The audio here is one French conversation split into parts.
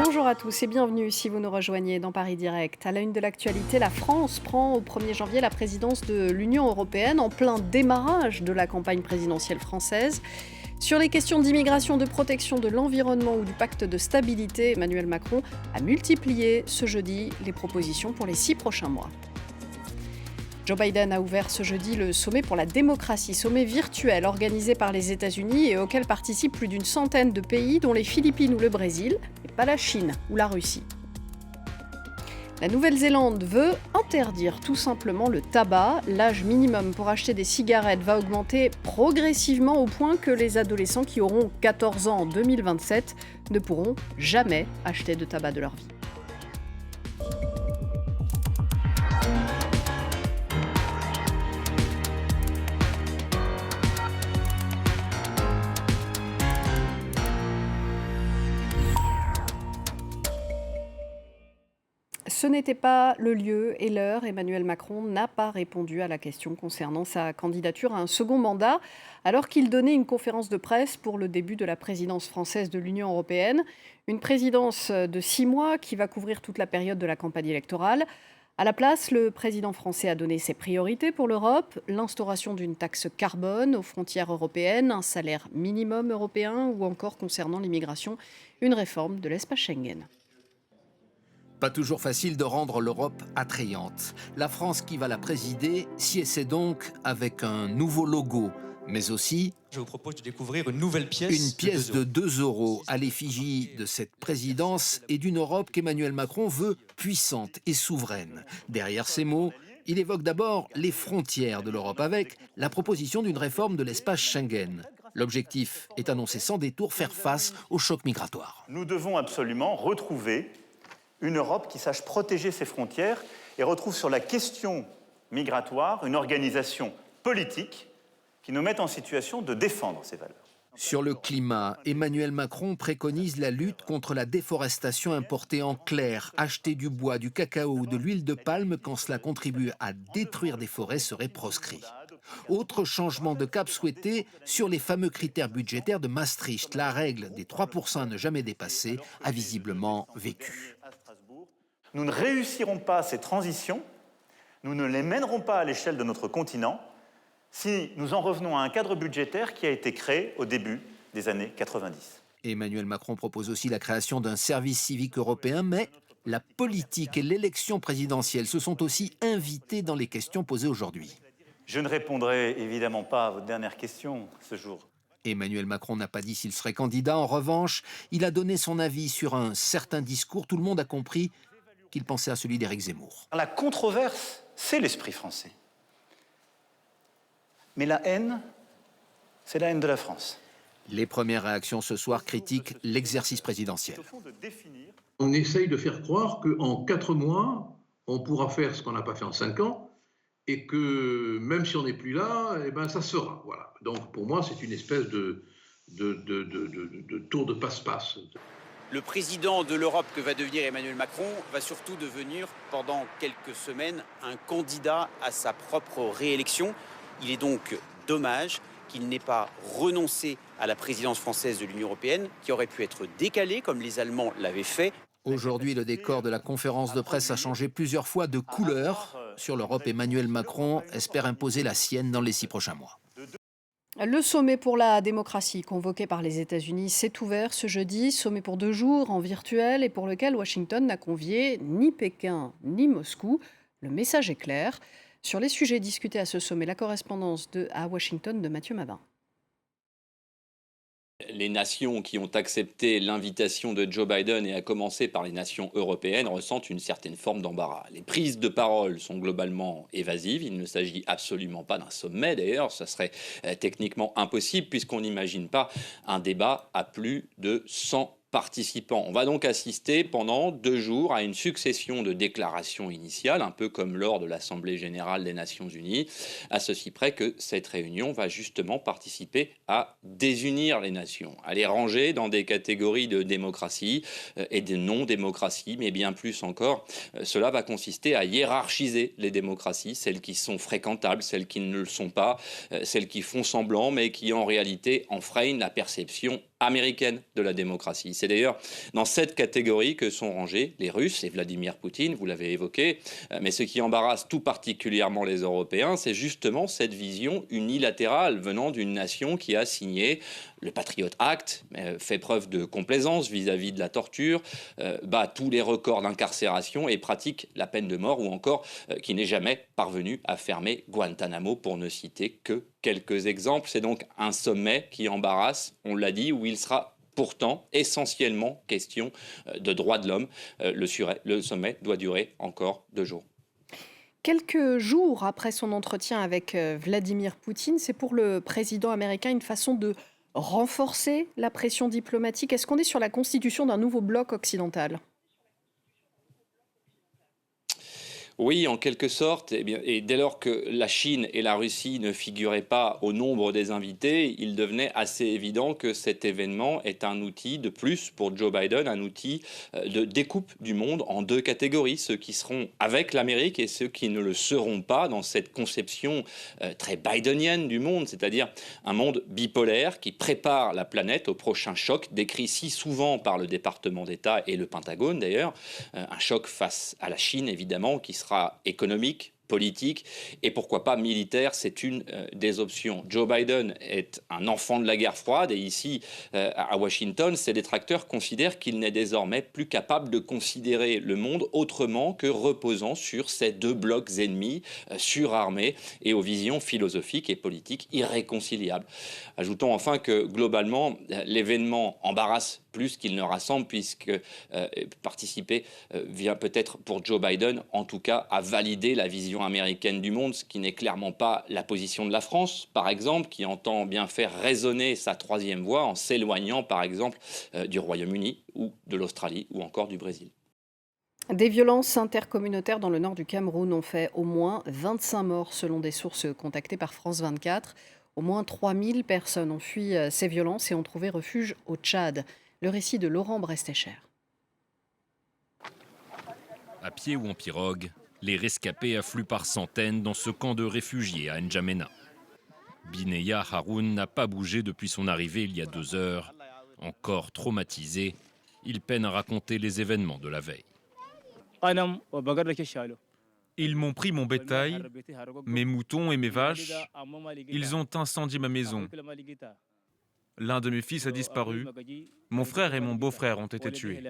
Bonjour à tous et bienvenue si vous nous rejoignez dans Paris Direct. À la une de l'actualité, la France prend au 1er janvier la présidence de l'Union européenne en plein démarrage de la campagne présidentielle française. Sur les questions d'immigration, de protection de l'environnement ou du pacte de stabilité, Emmanuel Macron a multiplié ce jeudi les propositions pour les 6 prochains mois. Joe Biden a ouvert ce jeudi le sommet pour la démocratie, sommet virtuel organisé par les États-Unis et auquel participent plus d'une centaine de pays, dont les Philippines ou le Brésil, et pas la Chine ou la Russie. La Nouvelle-Zélande veut interdire tout simplement le tabac. L'âge minimum pour acheter des cigarettes va augmenter progressivement au point que les adolescents qui auront 14 ans en 2027 ne pourront jamais acheter de tabac de leur vie. Ce n'était pas le lieu et l'heure. Emmanuel Macron n'a pas répondu à la question concernant sa candidature à un second mandat, alors qu'il donnait une conférence de presse pour le début de la présidence française de l'Union européenne. Une présidence de 6 mois qui va couvrir toute la période de la campagne électorale. À la place, le président français a donné ses priorités pour l'Europe, l'instauration d'une taxe carbone aux frontières européennes, un salaire minimum européen ou encore concernant l'immigration, une réforme de l'espace Schengen. Pas toujours facile de rendre l'Europe attrayante. La France qui va la présider s'y essaie donc avec un nouveau logo, mais aussi Je vous propose de découvrir une nouvelle pièce. une pièce de 2 euros à l'effigie de cette présidence et d'une Europe qu'Emmanuel Macron veut puissante et souveraine. Derrière ces mots, il évoque d'abord les frontières de l'Europe avec la proposition d'une réforme de l'espace Schengen. L'objectif est annoncé sans détour, faire face au choc migratoire. Nous devons absolument retrouver une Europe qui sache protéger ses frontières et retrouve sur la question migratoire une organisation politique qui nous mette en situation de défendre ces valeurs. Sur le climat, Emmanuel Macron préconise la lutte contre la déforestation importée en clair. Acheter du bois, du cacao ou de l'huile de palme quand cela contribue à détruire des forêts serait proscrit. Autre changement de cap souhaité sur les fameux critères budgétaires de Maastricht. La règle des 3% à ne jamais dépasser a visiblement vécu. Nous ne réussirons pas ces transitions, nous ne les mènerons pas à l'échelle de notre continent si nous en revenons à un cadre budgétaire qui a été créé au début des années 90. Emmanuel Macron propose aussi la création d'un service civique européen, mais la politique et l'élection présidentielle se sont aussi invités dans les questions posées aujourd'hui. Je ne répondrai évidemment pas à votre dernière question ce jour. Emmanuel Macron n'a pas dit s'il serait candidat. En revanche, il a donné son avis sur un certain discours. Tout le monde a compris qu'il pensait à celui d'Éric Zemmour. La controverse, c'est l'esprit français. Mais la haine, c'est la haine de la France. Les premières réactions ce soir critiquent l'exercice présidentiel. On essaye de faire croire qu'en 4 mois, on pourra faire ce qu'on n'a pas fait en 5 ans, et que même si on n'est plus là, eh ben, ça sera. Voilà. Donc pour moi, c'est une espèce de tour de passe-passe. Le président de l'Europe que va devenir Emmanuel Macron va surtout devenir, pendant quelques semaines, un candidat à sa propre réélection. Il est donc dommage qu'il n'ait pas renoncé à la présidence française de l'Union européenne, qui aurait pu être décalée, comme les Allemands l'avaient fait. Aujourd'hui, le décor de la conférence de presse a changé plusieurs fois de couleur. Sur l'Europe, Emmanuel Macron espère imposer la sienne dans les 6 prochains mois. Le sommet pour la démocratie convoqué par les États-Unis s'est ouvert ce jeudi, sommet pour 2 jours en virtuel et pour lequel Washington n'a convié ni Pékin ni Moscou. Le message est clair. Sur les sujets discutés à ce sommet, la correspondance à Washington de Mathieu Mavin. Les nations qui ont accepté l'invitation de Joe Biden, et à commencer par les nations européennes, ressentent une certaine forme d'embarras. Les prises de parole sont globalement évasives. Il ne s'agit absolument pas d'un sommet, d'ailleurs. Ça serait techniquement impossible puisqu'on n'imagine pas un débat à plus de 100 participants. On va donc assister pendant 2 jours à une succession de déclarations initiales, un peu comme lors de l'Assemblée générale des Nations unies, à ceci près que cette réunion va justement participer à désunir les nations, à les ranger dans des catégories de démocratie et de non-démocratie, mais bien plus encore, cela va consister à hiérarchiser les démocraties, celles qui sont fréquentables, celles qui ne le sont pas, celles qui font semblant, mais qui en réalité enfreignent la perception américaine de la démocratie. C'est d'ailleurs dans cette catégorie que sont rangés les Russes et Vladimir Poutine, vous l'avez évoqué. Mais ce qui embarrasse tout particulièrement les Européens, c'est justement cette vision unilatérale venant d'une nation qui a signé le Patriot Act, fait preuve de complaisance vis-à-vis de la torture, bat tous les records d'incarcération et pratique la peine de mort, ou encore qui n'est jamais parvenu à fermer Guantanamo, pour ne citer que quelques exemples. C'est donc un sommet qui embarrasse, on l'a dit, où il sera pourtant essentiellement question de droits de l'homme. Le sommet doit durer encore 2 jours. Quelques jours après son entretien avec Vladimir Poutine, c'est pour le président américain une façon de renforcer la pression diplomatique. Est-ce qu'on est sur la constitution d'un nouveau bloc occidental ? Oui, en quelque sorte. Et dès lors que la Chine et la Russie ne figuraient pas au nombre des invités, il devenait assez évident que cet événement est un outil de plus pour Joe Biden, un outil de découpe du monde en 2 catégories, ceux qui seront avec l'Amérique et ceux qui ne le seront pas, dans cette conception très bidenienne du monde, c'est-à-dire un monde bipolaire qui prépare la planète au prochain choc, décrit si souvent par le département d'État et le Pentagone d'ailleurs, un choc face à la Chine évidemment, qui sera économique, politique et pourquoi pas militaire, c'est une des options. Joe Biden est un enfant de la guerre froide et ici à Washington, ses détracteurs considèrent qu'il n'est désormais plus capable de considérer le monde autrement que reposant sur ces 2 blocs ennemis surarmés et aux visions philosophiques et politiques irréconciliables. Ajoutons enfin que globalement, l'événement embarrasse plus qu'il ne rassemble, puisque participer vient peut-être pour Joe Biden, en tout cas, à valider la vision américaine du monde, ce qui n'est clairement pas la position de la France, par exemple, qui entend bien faire résonner sa 3e voix en s'éloignant, par exemple, du Royaume-Uni ou de l'Australie ou encore du Brésil. Des violences intercommunautaires dans le nord du Cameroun ont fait au moins 25 morts, selon des sources contactées par France 24. Au moins 3000 personnes ont fui ces violences et ont trouvé refuge au Tchad. Le récit de Laurent Brestécher. À pied ou en pirogue, les rescapés affluent par centaines dans ce camp de réfugiés à N'Djamena. Bineya Haroun n'a pas bougé depuis son arrivée il y a 2 heures. Encore traumatisé, il peine à raconter les événements de la veille. Ils m'ont pris mon bétail, mes moutons et mes vaches. Ils ont incendié ma maison. L'un de mes fils a disparu. Mon frère et mon beau-frère ont été tués.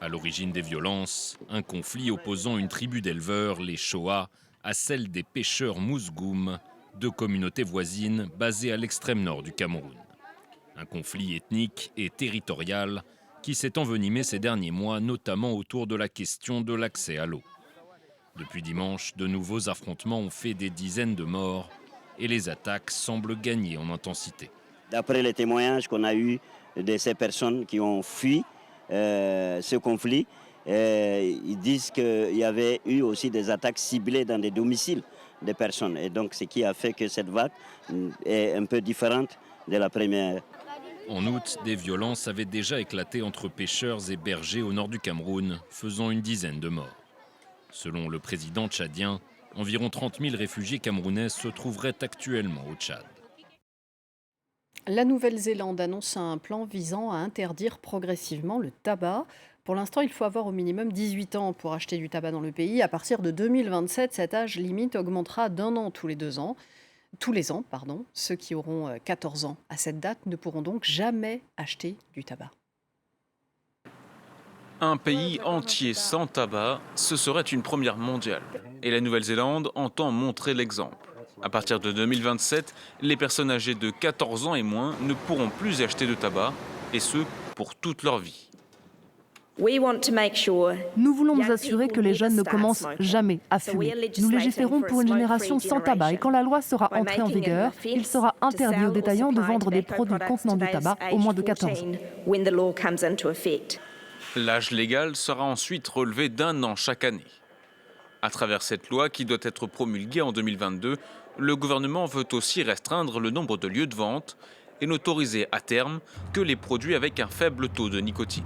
À l'origine des violences, un conflit opposant une tribu d'éleveurs, les Shoa, à celle des pêcheurs Mousgoum, 2 communautés voisines basées à l'extrême nord du Cameroun. Un conflit ethnique et territorial qui s'est envenimé ces derniers mois, notamment autour de la question de l'accès à l'eau. Depuis dimanche, de nouveaux affrontements ont fait des dizaines de morts et les attaques semblent gagner en intensité. D'après les témoignages qu'on a eus de ces personnes qui ont fui ce conflit, ils disent qu'il y avait eu aussi des attaques ciblées dans des domiciles des personnes. Et donc ce qui a fait que cette vague est un peu différente de la première. En août, des violences avaient déjà éclaté entre pêcheurs et bergers au nord du Cameroun, faisant une dizaine de morts. Selon le président tchadien, environ 30 000 réfugiés camerounais se trouveraient actuellement au Tchad. La Nouvelle-Zélande annonce un plan visant à interdire progressivement le tabac. Pour l'instant, il faut avoir au minimum 18 ans pour acheter du tabac dans le pays. À partir de 2027, cet âge limite augmentera d'1 an tous les ans. Ceux qui auront 14 ans à cette date ne pourront donc jamais acheter du tabac. Un pays entier sans tabac, ce serait une première mondiale. Et la Nouvelle-Zélande entend montrer l'exemple. À partir de 2027, les personnes âgées de 14 ans et moins ne pourront plus acheter de tabac, et ce, pour toute leur vie. Nous voulons nous assurer que les jeunes ne commencent jamais à fumer. Nous légiférons pour une génération sans tabac et quand la loi sera entrée en vigueur, il sera interdit aux détaillants de vendre des produits contenant du tabac aux moins de 14 ans. L'âge légal sera ensuite relevé d'1 an chaque année. À travers cette loi qui doit être promulguée en 2022, le gouvernement veut aussi restreindre le nombre de lieux de vente et n'autoriser à terme que les produits avec un faible taux de nicotine.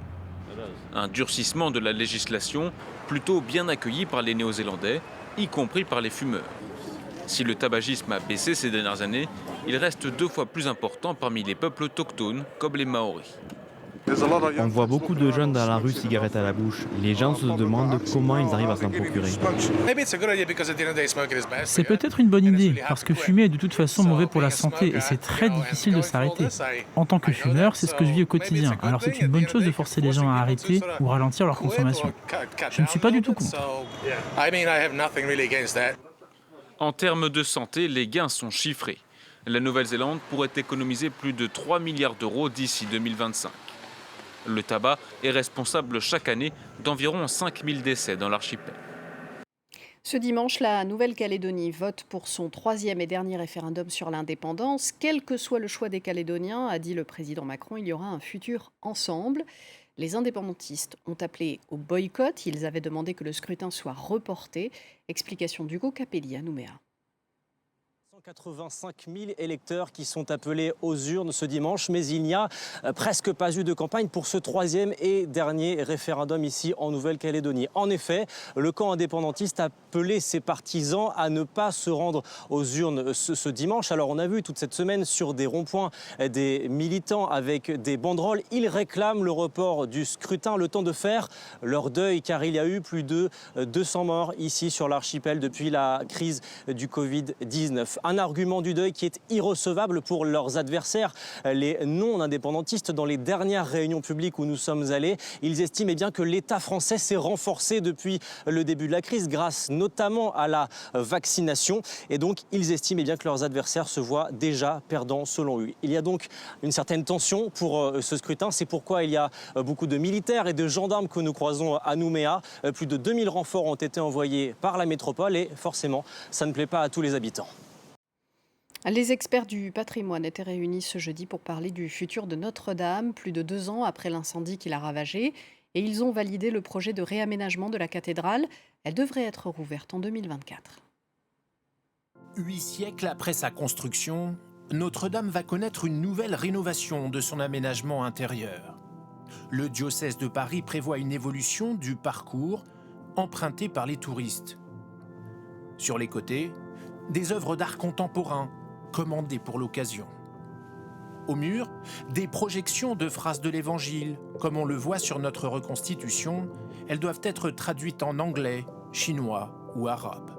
Un durcissement de la législation plutôt bien accueilli par les Néo-Zélandais, y compris par les fumeurs. Si le tabagisme a baissé ces dernières années, il reste 2 fois plus important parmi les peuples autochtones, comme les Maoris. On voit beaucoup de jeunes dans la rue, cigarettes à la bouche. Les gens se demandent comment ils arrivent à s'en procurer. C'est peut-être une bonne idée, parce que fumer est de toute façon mauvais pour la santé et c'est très difficile de s'arrêter. En tant que fumeur, c'est ce que je vis au quotidien, alors c'est une bonne chose de forcer les gens à arrêter ou ralentir leur consommation. Je ne suis pas du tout contre. En termes de santé, les gains sont chiffrés. La Nouvelle-Zélande pourrait économiser plus de 3 milliards d'euros d'ici 2025. Le tabac est responsable chaque année d'environ 5000 décès dans l'archipel. Ce dimanche, la Nouvelle-Calédonie vote pour son 3e et dernier référendum sur l'indépendance. Quel que soit le choix des Calédoniens, a dit le président Macron, il y aura un futur ensemble. Les indépendantistes ont appelé au boycott. Ils avaient demandé que le scrutin soit reporté. Explication d'Hugo Capelli à Nouméa. 185 000 électeurs qui sont appelés aux urnes ce dimanche, mais il n'y a presque pas eu de campagne pour ce 3e et dernier référendum ici en Nouvelle-Calédonie. En effet, le camp indépendantiste a appelé ses partisans à ne pas se rendre aux urnes ce dimanche. Alors on a vu toute cette semaine sur des ronds-points des militants avec des banderoles. Ils réclament le report du scrutin, le temps de faire leur deuil, car il y a eu plus de 200 morts ici sur l'archipel depuis la crise du Covid-19. Un argument du deuil qui est irrecevable pour leurs adversaires, les non-indépendantistes. Dans les dernières réunions publiques où nous sommes allés, ils estiment bien que l'État français s'est renforcé depuis le début de la crise, grâce notamment à la vaccination. Et donc, ils estiment bien que leurs adversaires se voient déjà perdants selon eux. Il y a donc une certaine tension pour ce scrutin. C'est pourquoi il y a beaucoup de militaires et de gendarmes que nous croisons à Nouméa. Plus de 2000 renforts ont été envoyés par la métropole et forcément, ça ne plaît pas à tous les habitants. Les experts du patrimoine étaient réunis ce jeudi pour parler du futur de Notre-Dame, plus de 2 ans après l'incendie qui l'a ravagée. Et ils ont validé le projet de réaménagement de la cathédrale. Elle devrait être rouverte en 2024. 8 siècles après sa construction, Notre-Dame va connaître une nouvelle rénovation de son aménagement intérieur. Le diocèse de Paris prévoit une évolution du parcours emprunté par les touristes. Sur les côtés, des œuvres d'art contemporain commandées pour l'occasion. Au mur, des projections de phrases de l'Évangile, comme on le voit sur notre reconstitution. Elles doivent être traduites en anglais, chinois ou arabe.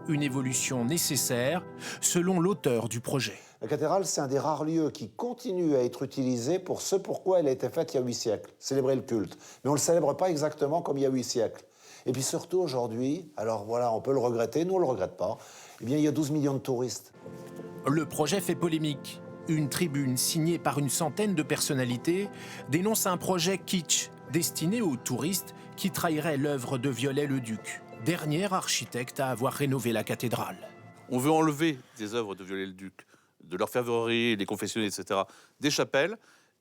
Une évolution nécessaire, selon l'auteur du projet. La cathédrale, c'est un des rares lieux qui continue à être utilisé pour ce pourquoi elle a été faite il y a 8 siècles, célébrer le culte. Mais on ne le célèbre pas exactement comme il y a 8 siècles. Et puis surtout aujourd'hui, alors voilà, on peut le regretter, nous on ne le regrette pas, eh bien il y a 12 millions de touristes. Le projet fait polémique. Une tribune signée par une centaine de personnalités dénonce un projet kitsch destiné aux touristes qui trahirait l'œuvre de Viollet-le-Duc, dernier architecte à avoir rénové la cathédrale. On veut enlever des œuvres de Viollet-le-Duc, de l'orfèvrerie, des confessionnés, etc., des chapelles.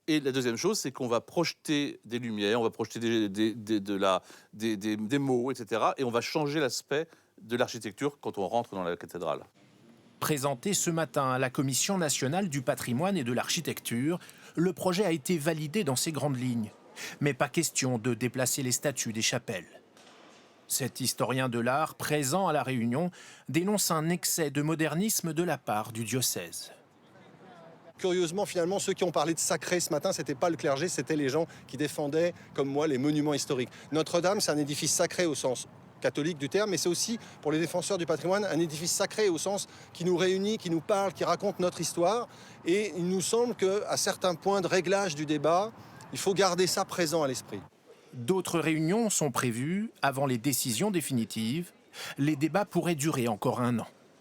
Et la deuxième chose, c'est qu'on va projeter des lumières, on va projeter des mots, etc. Et on va changer l'aspect de l'architecture quand on rentre dans la cathédrale. Présenté ce matin à la Commission nationale du patrimoine et de l'architecture, le projet a été validé dans ses grandes lignes. Mais pas question de déplacer les statues des chapelles. Cet historien de l'art, présent à la réunion, dénonce un excès de modernisme de la part du diocèse. Curieusement, finalement, ceux qui ont parlé de sacré ce matin, ce n'était pas le clergé, c'était les gens qui défendaient, comme moi, les monuments historiques. Notre-Dame, c'est un édifice sacré au sens catholique du terme, mais c'est aussi, pour les défenseurs du patrimoine, un édifice sacré au sens qui nous réunit, qui nous parle, qui raconte notre histoire. Et il nous semble qu'à certains points de réglage du débat, il faut garder ça présent à l'esprit. D'autres réunions sont prévues avant les décisions définitives. Les débats pourraient durer encore 1 an.